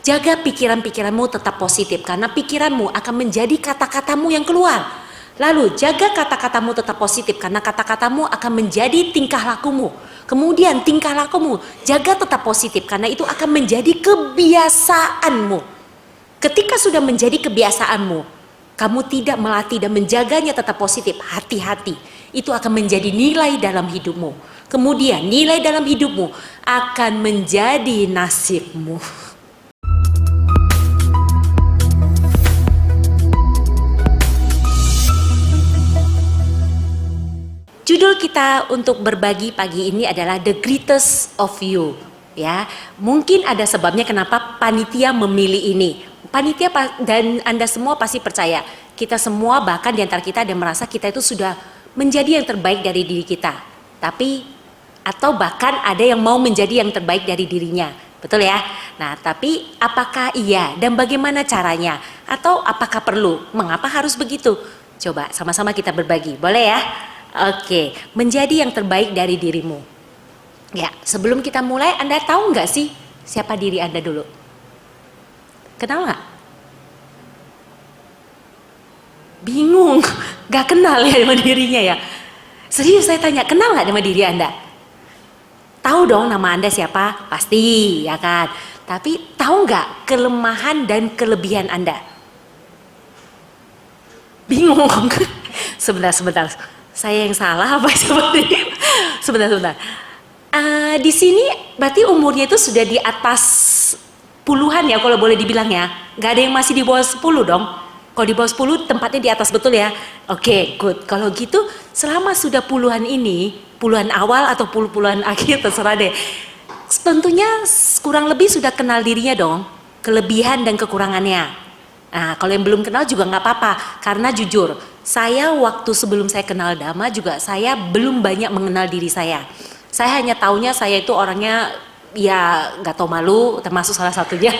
Jaga pikiran-pikiranmu tetap positif, karena pikiranmu akan menjadi kata-katamu yang keluar. Lalu jaga kata-katamu tetap positif, karena kata-katamu akan menjadi tingkah lakumu. Kemudian tingkah lakumu jaga tetap positif, karena itu akan menjadi kebiasaanmu. Ketika sudah menjadi kebiasaanmu, kamu tidak melatih dan menjaganya tetap positif, hati-hati. Itu akan menjadi nilai dalam hidupmu. Kemudian nilai dalam hidupmu akan menjadi nasibmu. Judul kita untuk berbagi pagi ini adalah The Greatest of You. Ya, mungkin ada sebabnya kenapa panitia memilih ini. Panitia dan Anda semua pasti percaya, kita semua bahkan di antara kita ada merasa kita itu sudah menjadi yang terbaik dari diri kita. Tapi atau bahkan ada yang mau menjadi yang terbaik dari dirinya. Betul ya? Nah, tapi apakah iya dan bagaimana caranya? Atau apakah perlu? Mengapa harus begitu? Coba sama-sama kita berbagi. Boleh ya? Oke, menjadi yang terbaik dari dirimu. Ya, sebelum kita mulai, Anda tahu nggak sih siapa diri Anda dulu? Kenal nggak? Bingung, nggak kenal ya sama dirinya ya. Serius saya tanya, kenal nggak sama diri Anda? Tahu dong nama Anda siapa? Pasti, ya kan? Tapi tahu nggak kelemahan dan kelebihan Anda? Bingung. Sebentar. Saya yang salah apa seperti ini? Sebentar. Di sini berarti umurnya itu sudah di atas puluhan ya kalau boleh dibilang ya. Gak ada yang masih di bawah 10 dong. Kalau di bawah 10 tempatnya di atas betul ya. Oke, good. Kalau gitu selama sudah puluhan ini, puluhan awal atau puluhan akhir terserah deh. Tentunya kurang lebih sudah kenal dirinya dong. Kelebihan dan kekurangannya. Nah, kalau yang belum kenal juga nggak apa-apa, karena jujur, saya waktu sebelum saya kenal Dhamma juga saya belum banyak mengenal diri saya. Saya hanya taunya saya itu orangnya ya nggak tahu malu, termasuk salah satunya.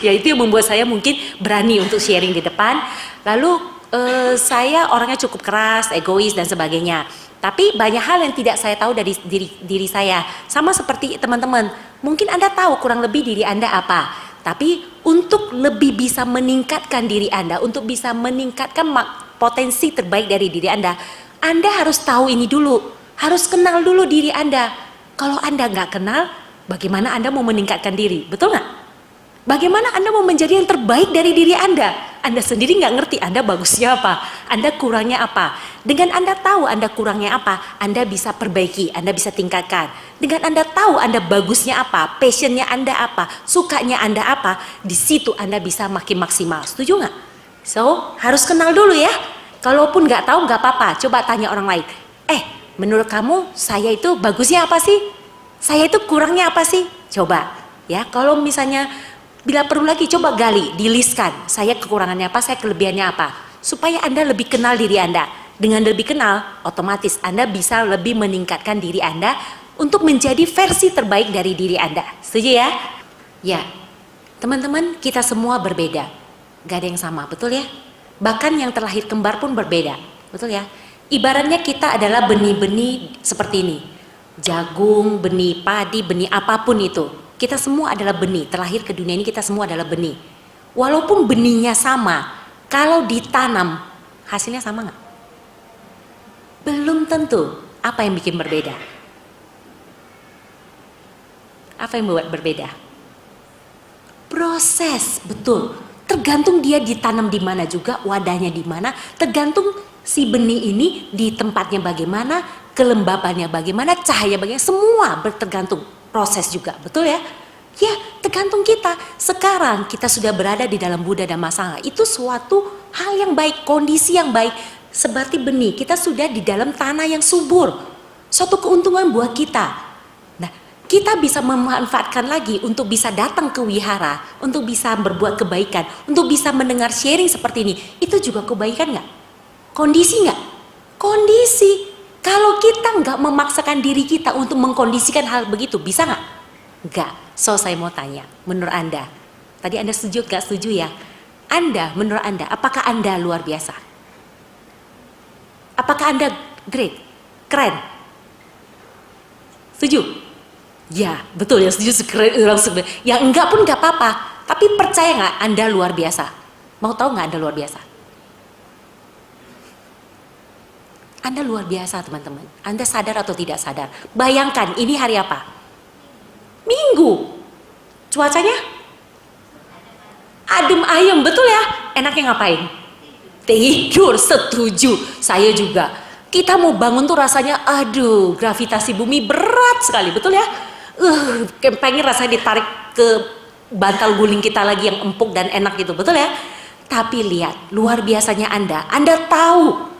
Ya itu yang membuat saya mungkin berani untuk sharing di depan. Lalu saya orangnya cukup keras, egois dan sebagainya. Tapi banyak hal yang tidak saya tahu dari diri saya. Sama seperti teman-teman, mungkin Anda tahu kurang lebih diri Anda apa. Tapi untuk lebih bisa meningkatkan diri Anda, untuk bisa meningkatkan potensi terbaik dari diri Anda harus tahu ini dulu, harus kenal dulu diri Anda. Kalau Anda nggak kenal, bagaimana Anda mau meningkatkan diri? Betul nggak? Bagaimana Anda mau menjadi yang terbaik dari diri Anda? Anda sendiri nggak ngerti Anda bagusnya apa, Anda kurangnya apa. Dengan Anda tahu Anda kurangnya apa, Anda bisa perbaiki, Anda bisa tingkatkan. Dengan Anda tahu Anda bagusnya apa, passionnya Anda apa, sukanya Anda apa, di situ Anda bisa makin maksimal. Setuju nggak? So, harus kenal dulu ya. Kalaupun nggak tahu nggak apa-apa, coba tanya orang lain. Menurut kamu saya itu bagusnya apa sih? Saya itu kurangnya apa sih? Coba ya, kalau misalnya bila perlu lagi coba gali, diliskan. Saya kekurangannya apa, saya kelebihannya apa. Supaya Anda lebih kenal diri Anda. Dengan lebih kenal, otomatis Anda bisa lebih meningkatkan diri Anda untuk menjadi versi terbaik dari diri Anda. Setuju ya? Ya, teman-teman kita semua berbeda. Gak ada yang sama, betul ya? Bahkan yang terlahir kembar pun berbeda, betul ya? Ibaratnya kita adalah benih-benih seperti ini. Jagung, benih padi, benih apapun itu. Kita semua adalah benih, terlahir ke dunia ini kita semua adalah benih. Walaupun benihnya sama, kalau ditanam, hasilnya sama nggak? Belum tentu. Apa yang bikin berbeda? Apa yang membuat berbeda? Proses, betul. Tergantung dia ditanam di mana juga, wadahnya di mana, tergantung si benih ini di tempatnya bagaimana, kelembabannya bagaimana, cahaya bagaimana, semua tergantung. Proses juga, betul ya? Ya, tergantung kita. Sekarang kita sudah berada di dalam Buddha Dhamma Sangha. Itu suatu hal yang baik, kondisi yang baik. Seperti benih, kita sudah di dalam tanah yang subur. Suatu keuntungan buat kita. Nah, kita bisa memanfaatkan lagi untuk bisa datang ke wihara, untuk bisa berbuat kebaikan, untuk bisa mendengar sharing seperti ini. Itu juga kebaikan nggak? Kondisi nggak? Kondisi. Kalau kita nggak memaksakan diri kita untuk mengkondisikan hal begitu, bisa nggak? Nggak. So saya mau tanya, menurut Anda, tadi Anda setuju nggak setuju ya? Menurut Anda, apakah Anda luar biasa? Apakah Anda great? Keren? Setuju? Ya, betul ya, setuju. Keren. Yang enggak pun nggak apa-apa. Tapi percaya nggak Anda luar biasa? Mau tahu nggak Anda luar biasa? Anda luar biasa teman-teman. Anda sadar atau tidak sadar? Bayangkan ini hari apa? Minggu. Cuacanya adem ayem, betul ya? Enaknya ngapain? Tidur, setuju. Saya juga. Kita mau bangun tuh rasanya, aduh, gravitasi bumi berat sekali, betul ya? Pengen rasanya ditarik ke bantal guling kita lagi yang empuk dan enak gitu, betul ya? Tapi lihat, luar biasanya Anda tahu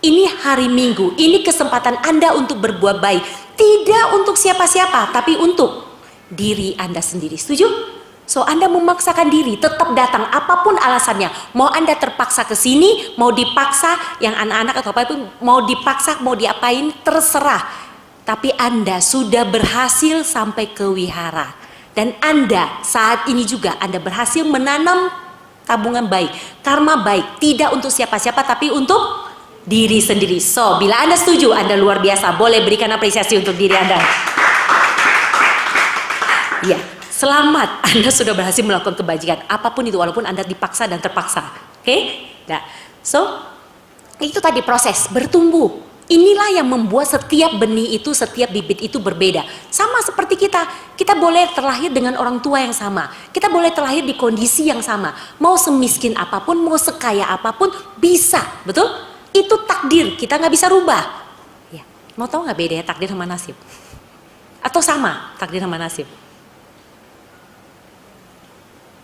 ini hari Minggu, ini kesempatan Anda untuk berbuat baik. Tidak untuk siapa-siapa, tapi untuk diri Anda sendiri. Setuju? So Anda memaksakan diri, tetap datang apapun alasannya. Mau Anda terpaksa ke sini, mau dipaksa, yang anak-anak atau apapun, mau dipaksa, mau diapain, terserah. Tapi Anda sudah berhasil sampai ke wihara. Dan Anda saat ini juga Anda berhasil menanam tabungan baik, karma baik, tidak untuk siapa-siapa tapi untuk diri sendiri. So, bila Anda setuju, Anda luar biasa. Boleh berikan apresiasi untuk diri Anda. Ya, selamat. Anda sudah berhasil melakukan kebajikan. Apapun itu, walaupun Anda dipaksa dan terpaksa. Oke? Nah, so, itu tadi proses bertumbuh. Inilah yang membuat setiap benih itu, setiap bibit itu berbeda. Sama seperti kita. Kita boleh terlahir dengan orang tua yang sama. Kita boleh terlahir di kondisi yang sama. Mau semiskin apapun, mau sekaya apapun, bisa. Betul? Itu takdir, kita nggak bisa rubah. Ya. Mau tahu nggak bedanya takdir sama nasib? Atau sama takdir sama nasib?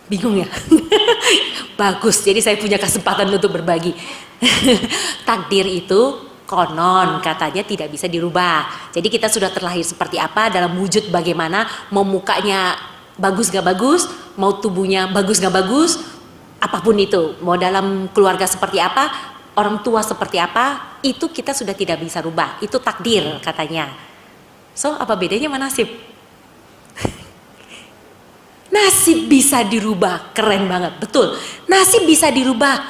Bingung ya? Bagus, jadi saya punya kesempatan untuk berbagi. Takdir itu konon katanya tidak bisa dirubah. Jadi kita sudah terlahir seperti apa, dalam wujud bagaimana, mau mukanya bagus gak bagus, mau tubuhnya bagus gak bagus, apapun itu, mau dalam keluarga seperti apa, orang tua seperti apa, itu kita sudah tidak bisa rubah. Itu takdir katanya. So, apa bedanya sama nasib? Nasib bisa dirubah, keren banget, betul. Nasib bisa dirubah,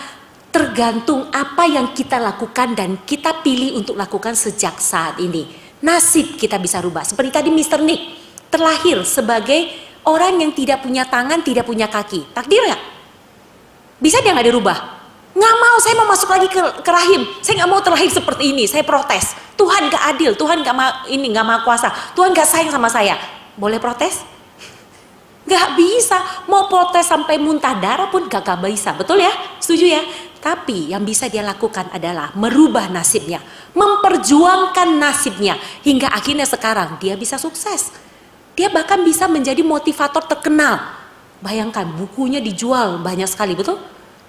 tergantung apa yang kita lakukan dan kita pilih untuk lakukan sejak saat ini. Nasib kita bisa rubah. Seperti tadi Mr. Nick, terlahir sebagai orang yang tidak punya tangan, tidak punya kaki. Takdir nggak? Bisa dia nggak dirubah? Nggak mau, saya mau masuk lagi ke rahim. Saya nggak mau terlahir seperti ini. Saya protes. Tuhan nggak adil, Tuhan nggak maha kuasa, Tuhan nggak sayang sama saya. Boleh protes? Nggak bisa. Mau protes sampai muntah darah pun gak bisa. Betul ya? Setuju ya? Tapi yang bisa dia lakukan adalah merubah nasibnya, memperjuangkan nasibnya, hingga akhirnya sekarang dia bisa sukses. Dia bahkan bisa menjadi motivator terkenal. Bayangkan, bukunya dijual banyak sekali, betul?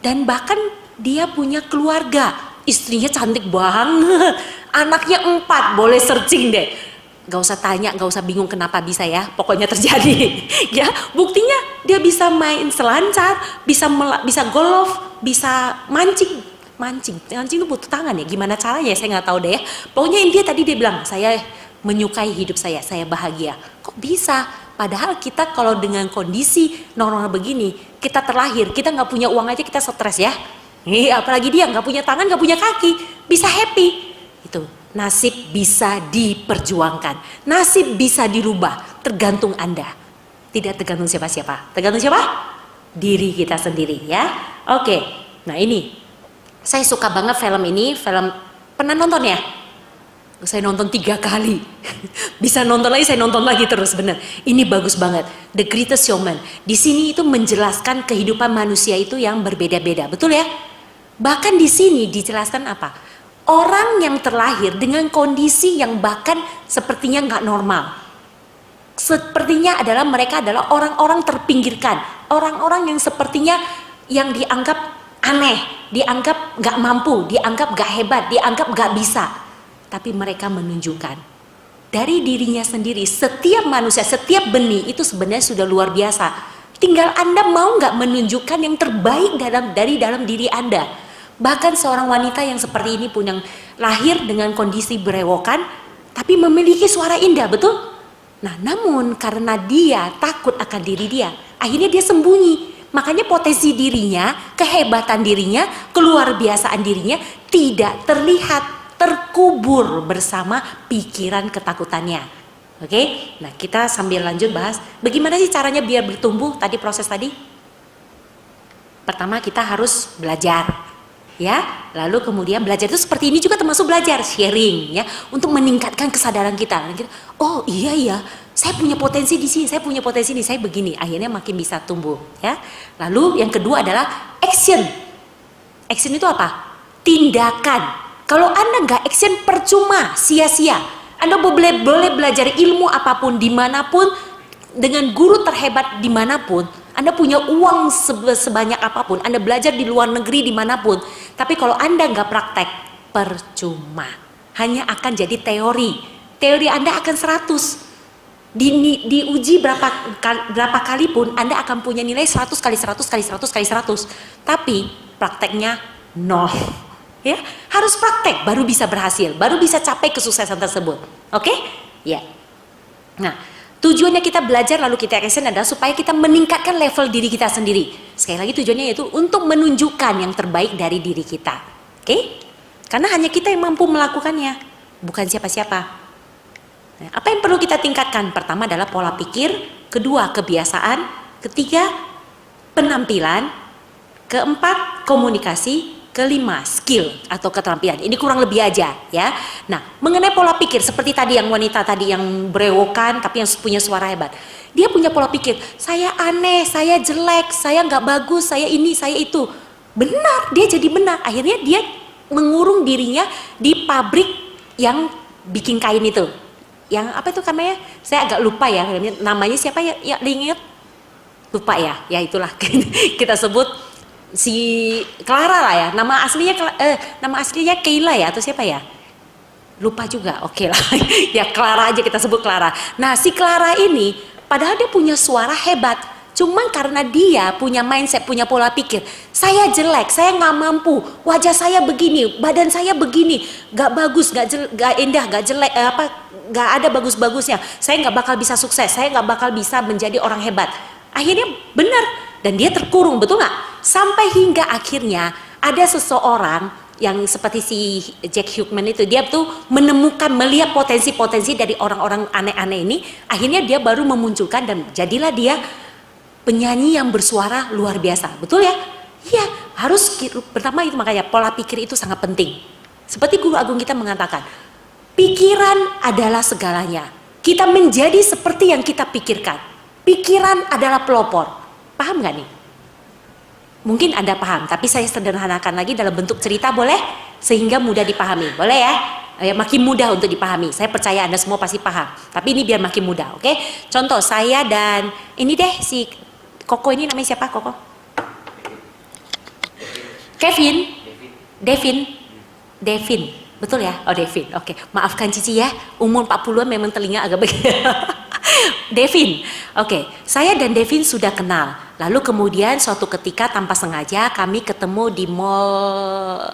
Dan bahkan dia punya keluarga, istrinya cantik banget, anaknya 4, boleh searching deh. Gak usah tanya, gak usah bingung kenapa bisa ya, pokoknya terjadi. Ya, buktinya dia bisa main selancar, bisa golf, bisa mancing itu butuh tangan ya, gimana caranya saya nggak tahu deh ya. Pokoknya intinya tadi dia bilang, saya menyukai hidup saya bahagia. Kok bisa? Padahal kita kalau dengan kondisi normal begini, kita terlahir, kita nggak punya uang aja kita stres ya. Apalagi dia nggak punya tangan, nggak punya kaki, bisa happy. Itu nasib bisa diperjuangkan, nasib bisa dirubah, tergantung Anda. Tidak tergantung siapa-siapa. Tergantung siapa? Diri kita sendiri ya. Oke. Nah ini, saya suka banget film ini. Film, pernah nonton ya? Saya nonton 3 kali. Bisa nonton lagi, saya nonton lagi terus, bener. Ini bagus banget. The Greatest Showman. Di sini itu menjelaskan kehidupan manusia itu yang berbeda-beda, betul ya? Bahkan di sini dijelaskan apa? Orang yang terlahir dengan kondisi yang bahkan sepertinya nggak normal. Sepertinya mereka adalah orang-orang terpinggirkan, orang-orang yang sepertinya yang dianggap aneh, dianggap nggak mampu, dianggap nggak hebat, dianggap nggak bisa. Tapi mereka menunjukkan dari dirinya sendiri, setiap manusia, setiap benih itu sebenarnya sudah luar biasa. Tinggal Anda mau nggak menunjukkan yang terbaik dari dalam diri Anda. Bahkan seorang wanita yang seperti ini pun yang lahir dengan kondisi berewokan, tapi memiliki suara indah, betul? Nah, namun karena dia takut akan diri dia, akhirnya dia sembunyi. Makanya potensi dirinya, kehebatan dirinya, keluar biasaan dirinya tidak terlihat, terkubur bersama pikiran ketakutannya. Oke? Nah, kita sambil lanjut bahas bagaimana sih caranya biar bertumbuh tadi, proses tadi. Pertama kita harus belajar, ya. Lalu kemudian belajar itu seperti ini juga termasuk belajar, sharing, ya, untuk meningkatkan kesadaran kita. Oh iya, saya punya potensi di sini, saya punya potensi di saya begini. Akhirnya makin bisa tumbuh, ya. Lalu yang kedua adalah action. Action itu apa? Tindakan. Kalau Anda nggak action, percuma, sia-sia. Anda boleh belajar ilmu apapun dimanapun, dengan guru terhebat dimanapun, Anda punya uang sebanyak apapun, Anda belajar di luar negeri dimanapun, tapi kalau Anda nggak praktek, percuma. Hanya akan jadi teori. Teori Anda akan 100. Diuji berapa kali pun Anda akan punya nilai 100 kali 100 kali 100 kali 100. Tapi prakteknya 0. Ya, harus praktek baru bisa berhasil, baru bisa capai kesuksesan tersebut. Oke? Ya. Nah, tujuannya kita belajar lalu kita action adalah supaya kita meningkatkan level diri kita sendiri. Sekali lagi tujuannya yaitu untuk menunjukkan yang terbaik dari diri kita. Oke? Karena hanya kita yang mampu melakukannya, bukan siapa-siapa. Nah, apa yang perlu kita tingkatkan? Pertama adalah pola pikir, kedua kebiasaan, ketiga penampilan, keempat komunikasi, kelima skill atau keterampilan. Ini kurang lebih aja, ya. Nah, mengenai pola pikir seperti tadi yang wanita tadi yang berewokan tapi yang punya suara hebat, dia punya pola pikir, saya aneh, saya jelek, saya nggak bagus, saya ini, saya itu. Benar, dia jadi benar. Akhirnya dia mengurung dirinya di pabrik yang bikin kain itu. Yang apa itu namanya? Saya agak lupa ya, namanya siapa ya? Ya, ingat? Lupa ya. Ya itulah kita sebut si Clara lah ya. Nama aslinya Kayla ya atau siapa ya? Lupa juga. Oke lah. Ya Clara aja kita sebut Clara. Nah, si Clara ini padahal dia punya suara hebat. Cuman karena dia punya mindset, punya pola pikir, saya jelek, saya nggak mampu, wajah saya begini, badan saya begini, nggak bagus, nggak indah, nggak jelek, nggak ada bagus-bagusnya. Saya nggak bakal bisa sukses, saya nggak bakal bisa menjadi orang hebat. Akhirnya benar, dan dia terkurung, betul nggak? Sampai hingga akhirnya ada seseorang yang seperti si Jack Huckman itu, dia tuh menemukan, melihat potensi-potensi dari orang-orang aneh-aneh ini. Akhirnya dia baru memunculkan dan jadilah dia penyanyi yang bersuara luar biasa, betul ya? Iya, harus pertama itu, makanya pola pikir itu sangat penting. Seperti guru agung kita mengatakan, pikiran adalah segalanya. Kita menjadi seperti yang kita pikirkan. Pikiran adalah pelopor. Paham nggak nih? Mungkin Anda paham, tapi saya sederhanakan lagi dalam bentuk cerita, boleh? Sehingga mudah dipahami, boleh ya? Makin mudah untuk dipahami. Saya percaya Anda semua pasti paham. Tapi ini biar makin mudah, oke? Contoh saya dan ini deh si Koko ini namanya siapa Koko? Kevin? Devin. Betul ya? Oh Devin, oke. Maafkan Cici ya, umur 40-an memang telinga agak begitu. Devin, oke. Saya dan Devin sudah kenal. Lalu kemudian suatu ketika tanpa sengaja kami ketemu di Mall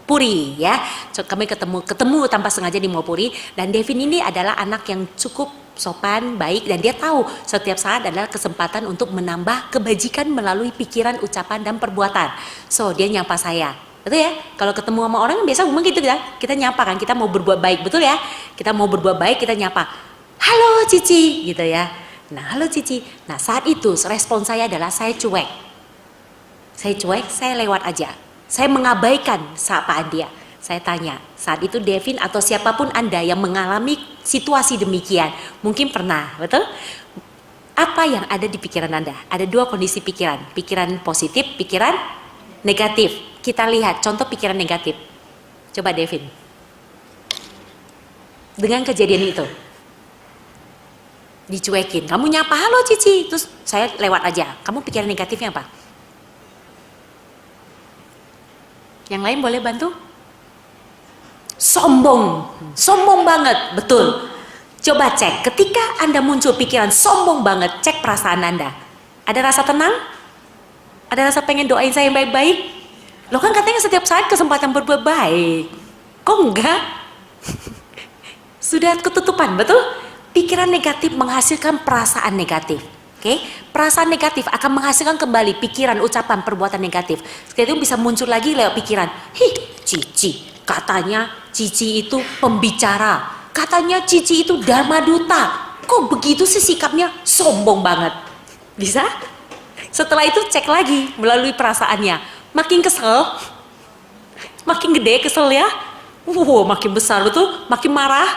Puri ya. Kami ketemu tanpa sengaja di Mall Puri, dan Devin ini adalah anak yang cukup sopan, baik, dan dia tahu setiap saat adalah kesempatan untuk menambah kebajikan melalui pikiran, ucapan, dan perbuatan. So, dia nyapa saya. Betul ya? Kalau ketemu sama orang biasa ngomong gitu ya. Kita nyapa kan, kita mau berbuat baik, betul ya? Kita mau berbuat baik, kita nyapa. Halo Cici, gitu ya. Nah, halo Cici. Nah, saat itu respon saya adalah saya cuek. Saya lewat aja. Saya mengabaikan sapaan dia. Saya tanya, saat itu Devin atau siapapun Anda yang mengalami situasi demikian, mungkin pernah, betul? Apa yang ada di pikiran Anda? Ada dua kondisi pikiran, pikiran positif, pikiran negatif. Kita lihat contoh pikiran negatif. Coba Devin. Dengan kejadian itu, dicuekin, kamu nyapa halo Cici, terus saya lewat aja. Kamu pikiran negatifnya apa? Yang lain boleh bantu? Sombong banget, betul. Coba cek, ketika Anda muncul pikiran sombong banget, cek perasaan Anda. Ada rasa tenang? Ada rasa pengen doain saya yang baik-baik? Loh kan katanya setiap saat kesempatan berbuat baik. Kok enggak? Sudah ketutupan, betul? Pikiran negatif menghasilkan perasaan negatif. Oke, perasaan negatif akan menghasilkan kembali pikiran, ucapan, perbuatan negatif. Setelah itu bisa muncul lagi lewat pikiran. Cici, katanya Cici itu pembicara, katanya Cici itu dharma duta. Kok begitu sih sikapnya? Sombong banget. Bisa? Setelah itu cek lagi melalui perasaannya. Makin kesel, makin gede kesel ya. Makin besar tuh, makin marah,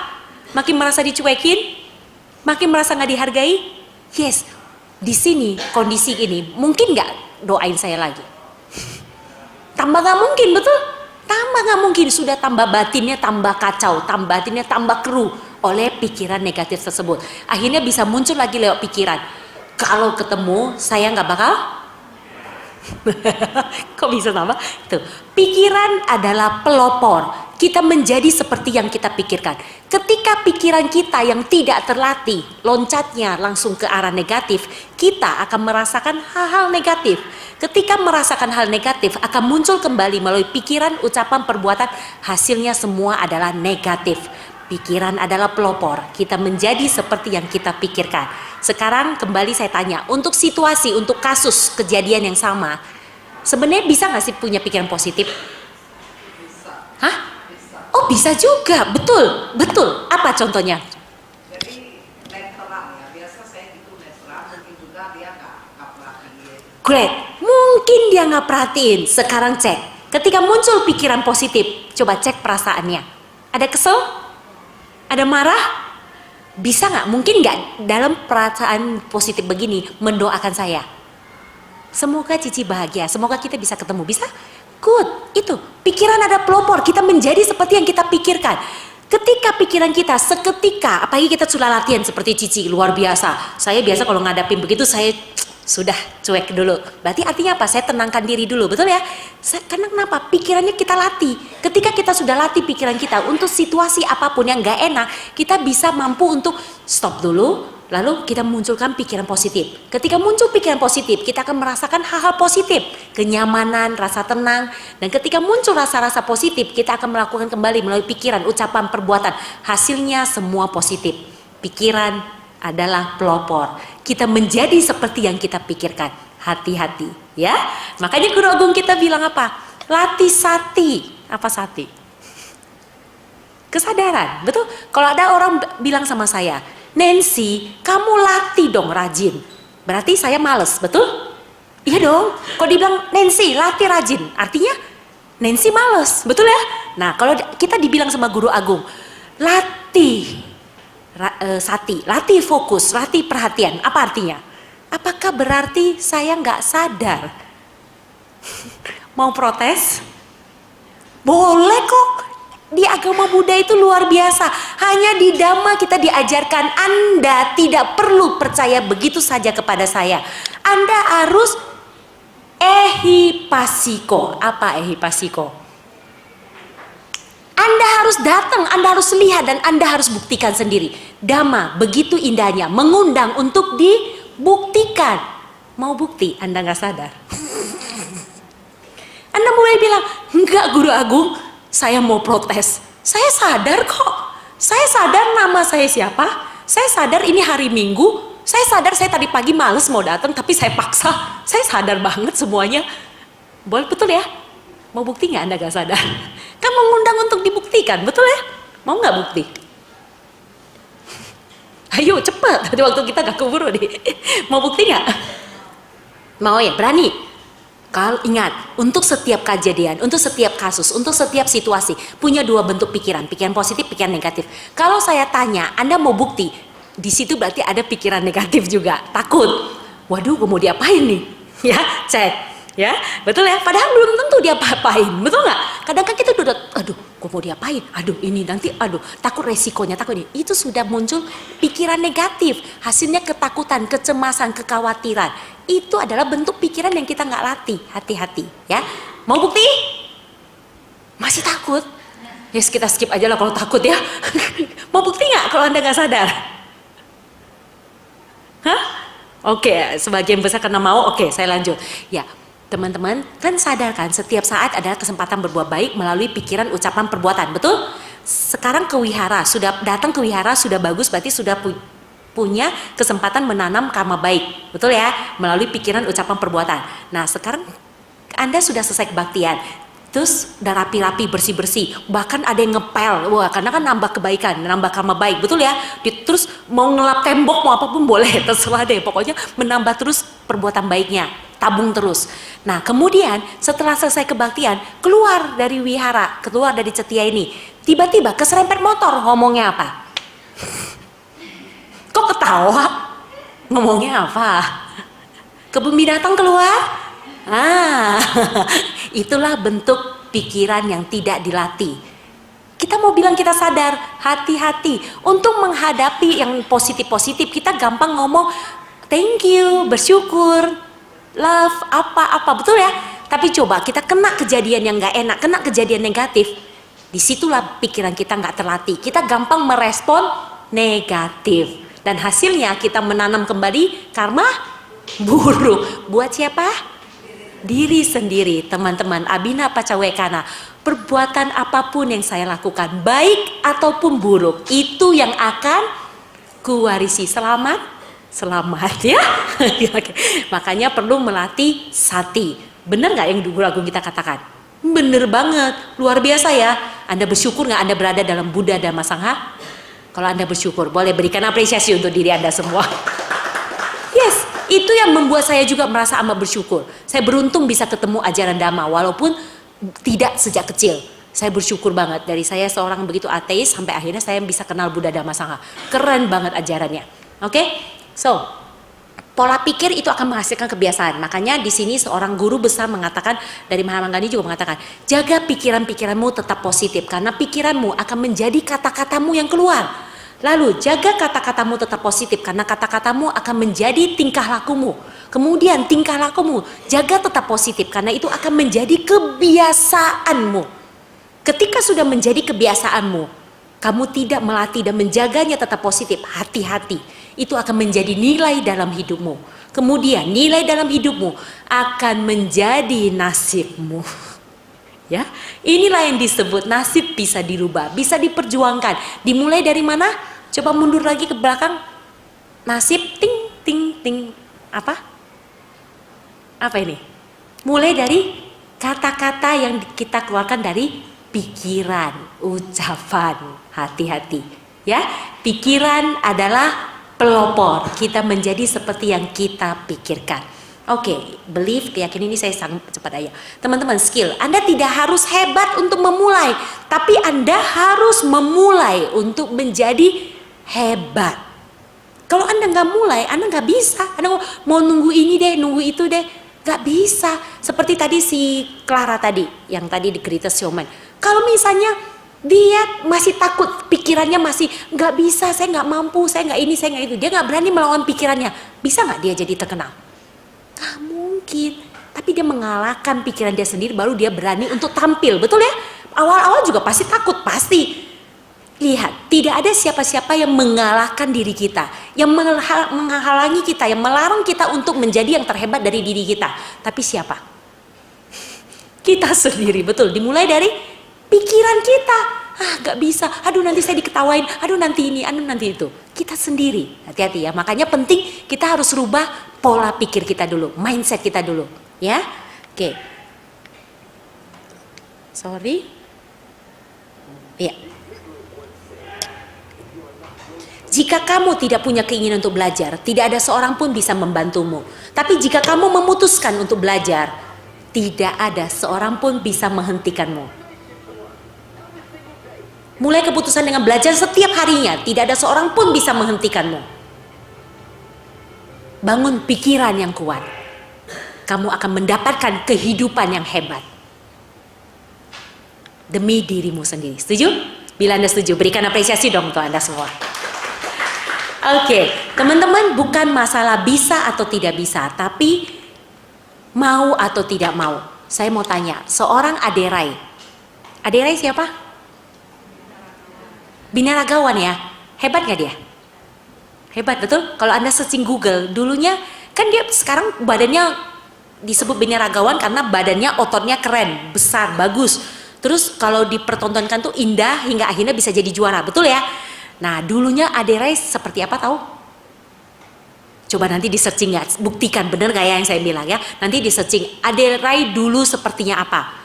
makin merasa dicuekin, makin merasa nggak dihargai. Yes, di sini kondisi ini mungkin nggak doain saya lagi. Tambah nggak mungkin, betul? Tambah nggak mungkin, sudah tambah batinnya tambah kacau, tambah batinnya tambah keruh oleh pikiran negatif tersebut. Akhirnya bisa muncul lagi lewat pikiran. Kalau ketemu saya nggak bakal. Kok bisa sama? Tuh, pikiran adalah pelopor. Kita menjadi seperti yang kita pikirkan. Ketika pikiran kita yang tidak terlatih, loncatnya langsung ke arah negatif, kita akan merasakan hal-hal negatif. Ketika merasakan hal negatif, akan muncul kembali melalui pikiran, ucapan, perbuatan, hasilnya semua adalah negatif. Pikiran adalah pelopor. Kita menjadi seperti yang kita pikirkan. Sekarang kembali saya tanya, untuk situasi, untuk kasus kejadian yang sama, sebenarnya bisa nggak sih punya pikiran positif? Hah? Oh bisa juga, betul, betul. Apa contohnya? Jadi netral ya, biasa saya gitu netral, mungkin juga dia nggak perhatiin. Great, mungkin dia nggak perhatiin. Sekarang cek, ketika muncul pikiran positif, coba cek perasaannya. Ada kesel? Ada marah? Bisa nggak? Mungkin nggak dalam perasaan positif begini mendoakan saya. Semoga Cici bahagia, semoga kita bisa ketemu. Bisa? Good, itu pikiran ada pelopor. Kita menjadi seperti yang kita pikirkan. Ketika pikiran kita seketika, apalagi kita sudah latihan seperti Cici, luar biasa. Saya biasa kalau ngadapin begitu saya sudah cuek dulu. Berarti artinya apa? Saya tenangkan diri dulu, betul ya? Karena kenapa? Pikirannya kita latih. Ketika kita sudah latih pikiran kita untuk situasi apapun yang nggak enak, kita bisa mampu untuk stop dulu. Lalu kita munculkan pikiran positif. Ketika muncul pikiran positif, kita akan merasakan hal-hal positif. Kenyamanan, rasa tenang. Dan ketika muncul rasa-rasa positif, kita akan melakukan kembali melalui pikiran, ucapan, perbuatan. Hasilnya semua positif. Pikiran adalah pelopor. Kita menjadi seperti yang kita pikirkan. Hati-hati ya. Makanya Guru Agung kita bilang apa? Latih sati. Apa sati? Kesadaran. Betul? Kalau ada orang bilang sama saya, Nancy, kamu latih dong rajin. Berarti saya males, betul? Iya dong. Kalau dibilang Nancy, latih rajin, artinya Nancy males, betul ya? Nah, kalau kita dibilang sama Guru Agung, latih sati, latih fokus, latih perhatian, apa artinya? Apakah berarti saya nggak sadar? Mau protes? Boleh kok. Di agama Buddha itu luar biasa. Hanya di Dhamma kita diajarkan Anda tidak perlu percaya begitu saja kepada saya. Anda harus ehipasiko. Apa ehipasiko? Anda harus datang, Anda harus lihat dan Anda harus buktikan sendiri. Dhamma begitu indahnya, mengundang untuk dibuktikan. Mau bukti, Anda nggak sadar. Anda mulai bilang, enggak Guru Agung, saya mau protes. Saya sadar kok. Saya sadar nama saya siapa. Saya sadar ini hari Minggu. Saya sadar saya tadi pagi males mau datang tapi saya paksa. Saya sadar banget semuanya. Boleh, betul ya? Mau bukti nggak Anda gak sadar? Kan mengundang untuk dibuktikan, betul ya? Mau nggak bukti? Ayo cepet. Tadi waktu kita gak keburu nih. Mau bukti nggak? Mau ya? Berani? Kalau ingat, untuk setiap kejadian, untuk setiap kasus, untuk setiap situasi, punya dua bentuk pikiran, pikiran positif, pikiran negatif. Kalau saya tanya, Anda mau bukti, di situ berarti ada pikiran negatif juga, takut. Waduh, gue mau diapain nih? Ya, cek, ya, betul ya. Padahal belum tentu dia apa-apain, betul nggak? Kadang kan kita udah, aduh, gue mau diapain? Aduh, ini nanti, aduh, takut resikonya, takut ini. Itu sudah muncul pikiran negatif, hasilnya ketakutan, kecemasan, kekhawatiran. Itu adalah bentuk pikiran yang kita nggak latih. Hati-hati ya. Mau bukti? Masih takut? Yes, kita skip aja lah kalau takut ya. Mau bukti nggak kalau Anda nggak sadar? Hah? Oke, sebagian besar karena mau. Oke, saya lanjut. Ya, teman-teman kan sadar kan setiap saat adalah kesempatan berbuat baik melalui pikiran, ucapan, perbuatan. Betul? Sekarang ke wihara, sudah datang ke wihara sudah bagus, berarti sudah punya kesempatan menanam karma baik, betul ya, melalui pikiran, ucapan, perbuatan. Nah sekarang Anda sudah selesai kebaktian, terus udah rapi-rapi, bersih-bersih, bahkan ada yang ngepel, wah karena kan nambah kebaikan, nambah karma baik, betul ya. Terus mau ngelap tembok, mau apapun boleh, terserah deh, pokoknya menambah terus perbuatan baiknya. tabung terus. Nah kemudian setelah selesai kebaktian, keluar dari wihara, keluar dari cetia ini, tiba-tiba keserempet motor. Ngomongnya apa? Kok ketawa? Ngomongnya apa? Kebun binatang keluar? Itulah bentuk pikiran yang tidak dilatih. Kita mau bilang kita sadar, hati-hati untuk menghadapi yang positif-positif. Kita gampang ngomong thank you, bersyukur, love, apa-apa, betul ya? Tapi coba kita kena kejadian yang gak enak, kena kejadian negatif, disitulah pikiran kita gak terlatih. Kita gampang merespon negatif, dan hasilnya kita menanam kembali karma buruk. Buat siapa? Diri sendiri. Teman-teman, abhina pacawekana, perbuatan apapun yang saya lakukan, baik ataupun buruk, itu yang akan kuwarisi. Selamat ya. Makanya perlu melatih sati. Bener gak yang Guru Agung kita katakan? Bener banget, luar biasa ya. Anda bersyukur gak Anda berada dalam Buddha Dhamma Sangha? Kalau Anda bersyukur, boleh berikan apresiasi untuk diri Anda semua. Yes, itu yang membuat saya juga merasa amat bersyukur. Saya beruntung bisa ketemu ajaran Dhamma, walaupun tidak sejak kecil. Saya bersyukur banget, dari saya seorang begitu ateis sampai akhirnya saya bisa kenal Buddha Dhamma Sangha. Keren banget ajarannya. Oke? So, pola pikir itu akan menghasilkan kebiasaan. Makanya di sini seorang guru besar mengatakan, dari Mahatma Gandhi juga mengatakan, jaga pikiran-pikiranmu tetap positif, karena pikiranmu akan menjadi kata-katamu yang keluar. Lalu jaga kata-katamu tetap positif, karena kata-katamu akan menjadi tingkah lakumu. Kemudian tingkah lakumu jaga tetap positif, karena itu akan menjadi kebiasaanmu. Ketika sudah menjadi kebiasaanmu, kamu tidak melatih dan menjaganya tetap positif, hati-hati. Itu akan menjadi nilai dalam hidupmu. Kemudian nilai dalam hidupmu akan menjadi nasibmu. Ya, inilah yang disebut nasib bisa dirubah, bisa diperjuangkan. Dimulai dari mana? Coba mundur lagi ke belakang. Nasib ting ting ting apa? Apa ini? Mulai dari kata-kata yang kita keluarkan dari pikiran, ucapan. Hati-hati. Ya, pikiran adalah pelopor. Kita menjadi seperti yang kita pikirkan. Oke, belief, keyakinan ini saya sangat cepat aja. Teman-teman, skill. Anda tidak harus hebat untuk memulai, tapi Anda harus memulai untuk menjadi hebat. Kalau Anda nggak mulai, Anda nggak bisa. Anda mau nunggu ini deh, nunggu itu deh, nggak bisa. Seperti tadi si Clara tadi, yang tadi di Greatest Showman. Kalau misalnya dia masih takut, pikirannya masih nggak bisa, saya nggak mampu, saya nggak ini, saya nggak itu. Dia nggak berani melawan pikirannya. Bisa nggak dia jadi terkenal? Gak mungkin. Tapi dia mengalahkan pikiran dia sendiri, baru dia berani untuk tampil. Betul ya? Awal-awal juga pasti takut, pasti. Lihat, tidak ada siapa-siapa yang mengalahkan diri kita, yang menghalangi kita, yang melarang kita untuk menjadi yang terhebat dari diri kita. Tapi siapa? Kita sendiri, betul. Dimulai dari pikiran kita. Gak bisa, aduh nanti saya diketawain, aduh nanti ini, aduh nanti itu. Kita sendiri, hati-hati ya. Makanya penting kita harus rubah pola pikir kita dulu, mindset kita dulu, ya. Oke. Sorry. Iya. Jika kamu tidak punya keinginan untuk belajar, tidak ada seorang pun bisa membantumu. Tapi jika kamu memutuskan untuk belajar, tidak ada seorang pun bisa menghentikanmu. Mulai keputusan dengan belajar setiap harinya, tidak ada seorang pun bisa menghentikanmu. Bangun pikiran yang kuat. Kamu akan mendapatkan kehidupan yang hebat. Demi dirimu sendiri. Setuju? Bila Anda setuju, berikan apresiasi dong untuk Anda semua. Oke, teman-teman, bukan masalah bisa atau tidak bisa, tapi mau atau tidak mau. Saya mau tanya, seorang Aderai. Aderai siapa? Binaragawan ya, hebat gak dia? Hebat betul. Kalau Anda searching Google, dulunya kan dia sekarang badannya disebut binaragawan karena badannya, ototnya keren, besar, bagus. Terus kalau dipertontonkan tuh indah hingga akhirnya bisa jadi juara, betul ya? Nah dulunya Aderai seperti apa tahu? Coba nanti di searching ya, buktikan bener gak ya yang saya bilang ya. Nanti di searching Aderai dulu sepertinya apa?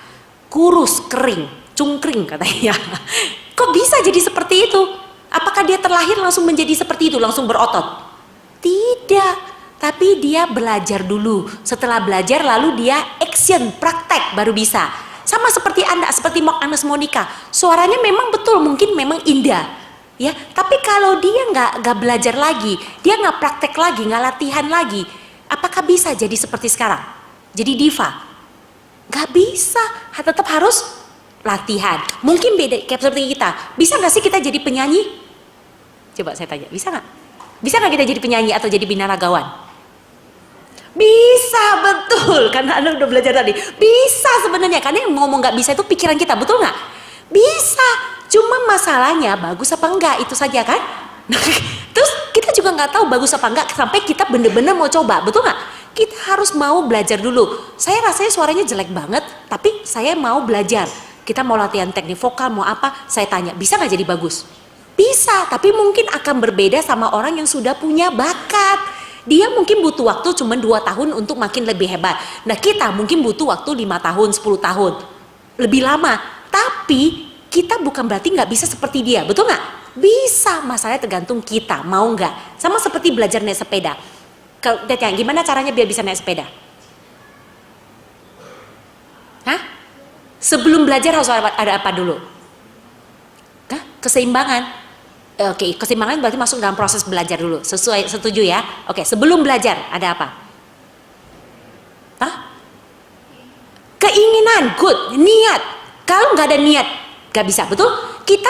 Kurus, kering, cungkring katanya. Kok bisa jadi seperti itu? Apakah dia terlahir langsung menjadi seperti itu, langsung berotot? Tidak. tapi dia belajar dulu. Setelah belajar lalu dia action, praktek baru bisa. Sama seperti Anda, seperti Agnes Monica. Suaranya memang betul, mungkin memang indah. Ya, tapi kalau dia nggak belajar lagi, dia nggak praktek lagi, nggak latihan lagi, apakah bisa jadi seperti sekarang? Jadi diva? Nggak bisa, tetap harus latihan. Mungkin beda kayak seperti kita. Bisa nggak sih kita jadi penyanyi? Coba saya tanya, bisa nggak? Bisa nggak kita jadi penyanyi atau jadi binaragawan? Bisa, betul. Karena Anda udah belajar tadi. Bisa sebenarnya, karena yang ngomong nggak bisa itu pikiran kita, betul nggak? Bisa. Cuma masalahnya bagus apa enggak, itu saja kan? Terus kita juga nggak tahu bagus apa enggak sampai kita bener-bener mau coba, betul nggak? Kita harus mau belajar dulu. Saya rasanya suaranya jelek banget, tapi saya mau belajar. Kita mau latihan teknik vokal, mau apa? Saya tanya, bisa nggak jadi bagus? Bisa, tapi mungkin akan berbeda sama orang yang sudah punya bakat. Dia mungkin butuh waktu cuma 2 tahun untuk makin lebih hebat. Nah kita mungkin butuh waktu 5 tahun, 10 tahun. Lebih lama. Tapi kita bukan berarti nggak bisa seperti dia, betul nggak? Bisa, masalahnya tergantung kita, mau nggak. Sama seperti belajar naik sepeda. Kalau tanya, gimana caranya biar bisa naik sepeda? Hah? Sebelum belajar harus ada apa dulu? Hah? Keseimbangan. Oke, keseimbangan berarti masuk dalam proses belajar dulu. Setuju ya? Oke, sebelum belajar ada apa? Hah? Keinginan, good, niat. Kalau nggak ada niat, nggak bisa, betul? Kita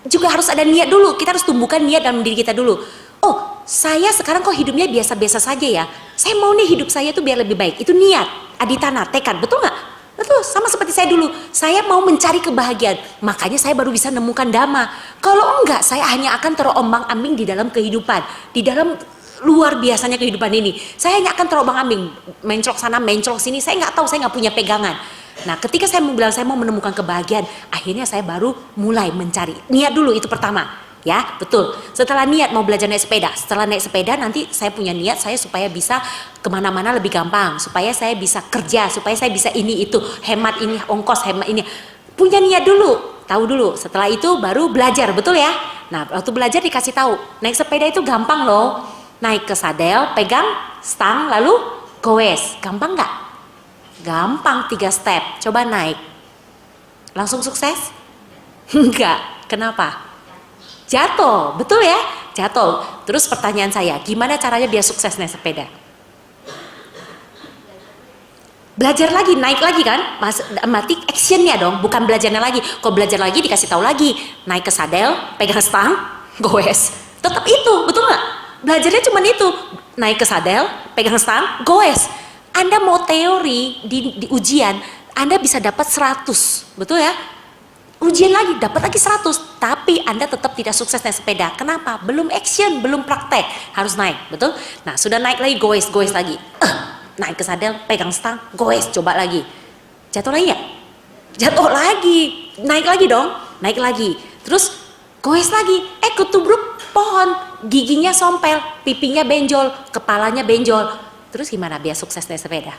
juga harus ada niat dulu. Kita harus tumbuhkan niat dalam diri kita dulu. Oh, saya sekarang kok hidupnya biasa-biasa saja ya. Saya mau nih hidup saya tuh biar lebih baik. Itu niat, aditana, tekad, betul nggak? Betul, sama seperti saya dulu. Saya mau mencari kebahagiaan, makanya saya baru bisa nemukan dhamma. Kalau enggak, saya hanya akan terombang-ambing di dalam kehidupan, di dalam luar biasanya kehidupan ini. Saya hanya akan terombang-ambing, mencrok sana, mencrok sini. Saya nggak tahu, saya nggak punya pegangan. Nah, ketika saya mau bilang saya mau menemukan kebahagiaan, akhirnya saya baru mulai mencari. Niat dulu itu pertama. Ya, betul. Setelah niat mau belajar naik sepeda, setelah naik sepeda nanti saya punya niat saya supaya bisa kemana-mana lebih gampang, supaya saya bisa kerja, supaya saya bisa ini itu, hemat ini ongkos, hemat ini. Punya niat dulu, tahu dulu. Setelah itu baru belajar, betul ya? Nah, waktu belajar dikasih tahu, naik sepeda itu gampang loh. Naik ke sadel, pegang stang, lalu goes. Gampang nggak? Gampang, 3 step. Coba naik. Langsung sukses? Enggak. Kenapa? Jatuh, betul ya? Jatuh. Terus pertanyaan saya, gimana caranya biar sukses naik sepeda? Belajar lagi, naik lagi kan? Berarti actionnya dong, bukan belajarnya lagi. Kalau belajar lagi dikasih tahu lagi, naik ke sadel, pegang stang, goes. Tetap itu, betul nggak? Belajarnya cuma itu, naik ke sadel, pegang stang, goes. Anda mau teori di ujian, Anda bisa dapat 100, betul ya? Ujian lagi, dapat lagi 100, tapi Anda tetap tidak sukses naik sepeda. Kenapa? Belum action, belum praktek, harus naik, betul? Nah, sudah naik lagi, goes lagi. Naik ke sadel, pegang stang, goes, coba lagi. Jatuh lagi nggak? Jatuh lagi, naik lagi dong, naik lagi. Terus goes lagi, ketubruk pohon, giginya sompel, pipinya benjol, kepalanya benjol. Terus gimana biar sukses naik sepeda?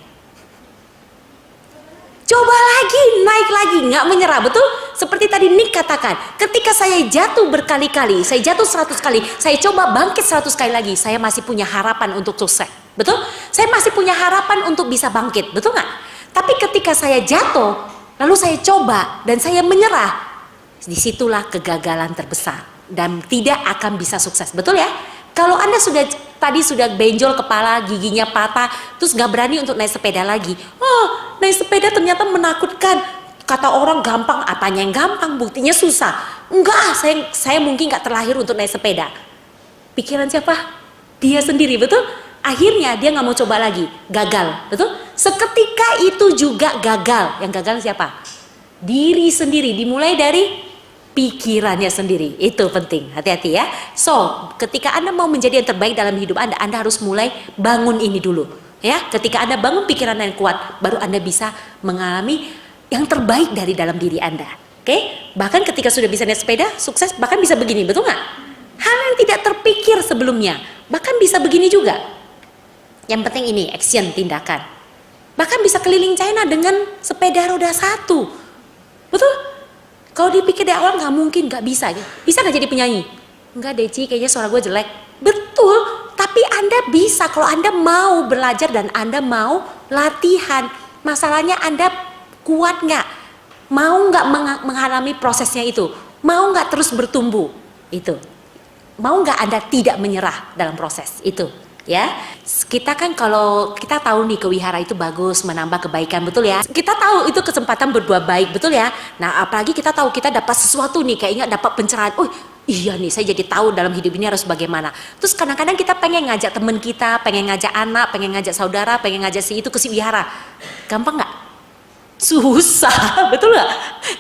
Coba lagi, naik lagi, nggak menyerah, betul? Seperti tadi Nick katakan, ketika saya jatuh berkali-kali, saya jatuh 100 kali, saya coba bangkit 100 kali lagi, saya masih punya harapan untuk sukses, betul? Saya masih punya harapan untuk bisa bangkit, betul nggak? Tapi ketika saya jatuh, lalu saya coba dan saya menyerah, disitulah kegagalan terbesar dan tidak akan bisa sukses, betul ya? Kalau Anda tadi sudah benjol kepala, giginya patah, terus nggak berani untuk naik sepeda lagi. Oh, naik sepeda ternyata menakutkan. Kata orang gampang, apanya yang gampang? Buktinya susah. Enggak, saya mungkin nggak terlahir untuk naik sepeda. Pikiran siapa? Dia sendiri, betul? Akhirnya dia nggak mau coba lagi, gagal, betul? Seketika itu juga gagal. Yang gagal siapa? Diri sendiri. Dimulai dari pikirannya sendiri, itu penting, hati-hati ya. So, ketika Anda mau menjadi yang terbaik dalam hidup Anda harus mulai bangun ini dulu, ya. Ketika Anda bangun pikiran yang kuat, baru Anda bisa mengalami yang terbaik dari dalam diri Anda. Oke? Bahkan ketika sudah bisa naik sepeda, sukses, bahkan bisa begini, betul nggak? Hal yang tidak terpikir sebelumnya, bahkan bisa begini juga. Yang penting ini, action, tindakan. Bahkan bisa keliling China dengan sepeda roda 1, betul? Kalau dipikir dari awal nggak mungkin, nggak bisa. Bisa nggak jadi penyanyi? Enggak, Deci, kayaknya suara gue jelek. Betul, tapi Tapi Anda bisa kalau Anda mau belajar dan Anda mau latihan. Masalahnya Anda kuat nggak? Mau nggak mengalami prosesnya itu? Mau nggak terus bertumbuh? Itu. Mau nggak Anda tidak menyerah dalam proses itu? Ya, kita kan kalau kita tahu nih kewihara itu bagus, menambah kebaikan, betul ya. Kita tahu itu kesempatan berbuat baik, betul ya. Nah, apalagi kita tahu kita dapat sesuatu nih, kayaknya dapat pencerahan. Oh iya nih, saya jadi tahu dalam hidup ini harus bagaimana. Terus kadang-kadang kita pengen ngajak teman kita, pengen ngajak anak, pengen ngajak saudara, pengen ngajak si itu ke si wihara. Gampang nggak? Susah, betul nggak?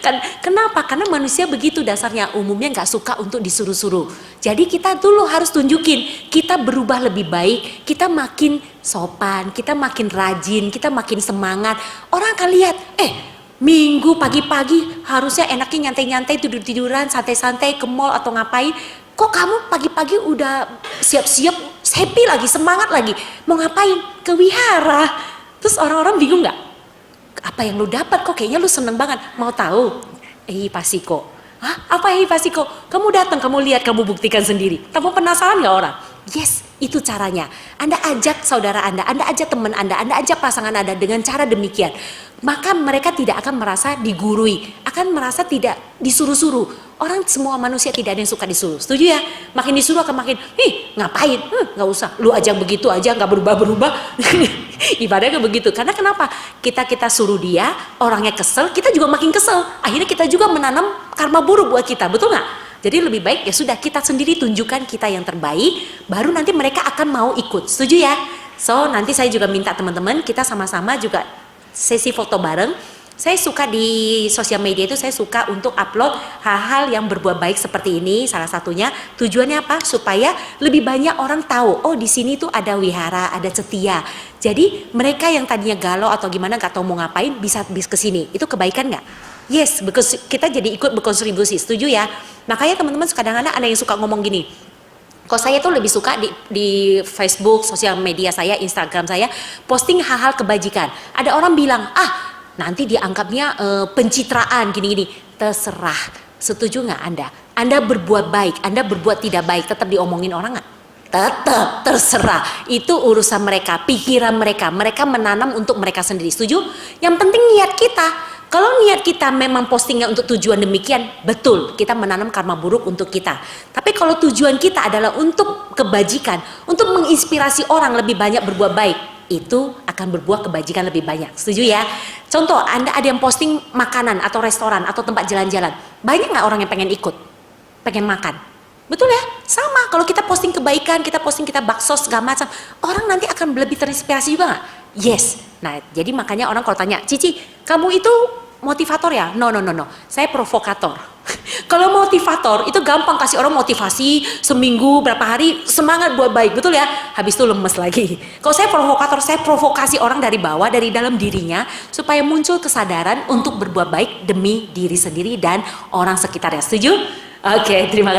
Kan kenapa? Karena manusia begitu dasarnya, umumnya nggak suka untuk disuruh-suruh. Jadi kita dulu harus tunjukin kita berubah lebih baik, kita makin sopan, kita makin rajin, kita makin semangat. Orang akan lihat, minggu pagi-pagi harusnya enaknya nyantai-nyantai, tidur-tiduran, santai-santai ke mall atau ngapain. Kok kamu pagi-pagi udah siap-siap, happy lagi, semangat lagi, mau ngapain? Ke wihara. Terus orang-orang bingung nggak? Apa yang lu dapat, kok kayaknya lu seneng banget, mau tahu? Pasiko. Hah? Apa Pasiko? Kamu datang, kamu lihat, kamu buktikan sendiri. Kamu penasaran nggak orang? Yes, itu caranya. Anda ajak saudara Anda ajak teman Anda ajak pasangan Anda dengan cara demikian. Maka mereka tidak akan merasa digurui, akan merasa tidak disuruh-suruh. Orang semua manusia tidak ada yang suka disuruh. Setuju ya? Makin disuruh akan makin, ngapain? Nggak usah. Lu aja begitu aja, nggak berubah-berubah. Ibaratnya begitu. Karena kenapa? Kita suruh dia, orangnya kesel, kita juga makin kesel. Akhirnya kita juga menanam karma buruk buat kita, betul nggak? Jadi lebih baik ya sudah kita sendiri tunjukkan kita yang terbaik, baru nanti mereka akan mau ikut. Setuju ya? So nanti saya juga minta teman-teman kita sama-sama juga sesi foto bareng. Saya suka di sosial media itu, saya suka untuk upload hal-hal yang berbuat baik seperti ini. Salah satunya tujuannya apa? Supaya lebih banyak orang tahu, oh di sini tuh ada wihara, ada setia. Jadi mereka yang tadinya galau atau gimana nggak tahu mau ngapain bisa ke sini. Itu kebaikan nggak? Yes, because kita jadi ikut berkontribusi. Setuju ya? Makanya teman-teman kadang-kadang ada yang suka ngomong gini. Kalau saya tuh lebih suka di Facebook, sosial media saya, Instagram saya, posting hal-hal kebajikan. Ada orang bilang, nanti dianggapnya pencitraan gini-gini. Terserah, setuju nggak Anda? Anda berbuat baik, Anda berbuat tidak baik, tetap diomongin orang nggak? Tetap, terserah. Itu urusan mereka, pikiran mereka. Mereka menanam untuk mereka sendiri. Setuju? Yang penting niat kita. Kalau niat kita memang postingnya untuk tujuan demikian, betul, kita menanam karma buruk untuk kita. Tapi kalau tujuan kita adalah untuk kebajikan, untuk menginspirasi orang lebih banyak berbuat baik, itu akan berbuah kebajikan lebih banyak. Setuju ya? Contoh, Anda ada yang posting makanan atau restoran atau tempat jalan-jalan. Banyak nggak orang yang pengen ikut? Pengen makan? Betul ya? Sama, kalau kita posting kebaikan, kita posting kita bakso segala macam, orang nanti akan lebih terinspirasi juga nggak? Yes. Nah, jadi makanya orang kalau tanya, Cici, kamu itu motivator ya? No. Saya provokator. Kalau motivator itu gampang kasih orang motivasi seminggu berapa hari semangat buat baik, betul ya? Habis itu lemes lagi. Kalau saya provokator, saya provokasi orang dari bawah, dari dalam dirinya supaya muncul kesadaran untuk berbuat baik demi diri sendiri dan orang sekitarnya. Setuju? Oke, terima kasih.